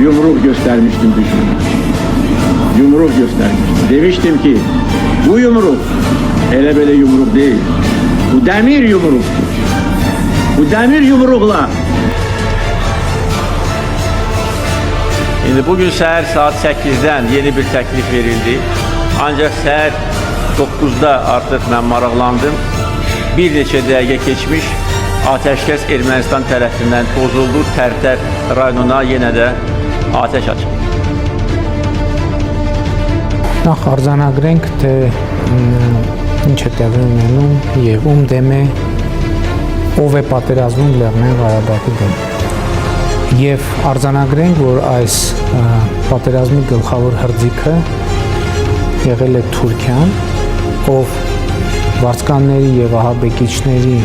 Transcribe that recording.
yumruk göstermiştim düşmana. Yumruk göstermiştim. Demiştim ki bu yumruk hele böyle yumruk değil. Bu demir yumruktur. Bu demir yumrukla. Şimdi bugün səhər saat 8-dən yeni bir təklif verildi. Ancaq səhər 9-da artıq mən maraqlandım. Bir neçə dəqiqə keçmiş, atəşkəs Ermənistan tərəfindən pozuldu. Tərtər rayonuna yenə də atəş açıldı. Նախ արձանագրենք, թե ինչ է տեղի ունենում եւ ում դեմ է, ով է պատերազմում Լեռնային Ղարաբաղի դեմ։ Եվ արձանագրենք, որ այս պատերազմի գլխավոր հրձիգը եղել է Թուրքիան, ով վարձկանների եւ ահաբեկիչների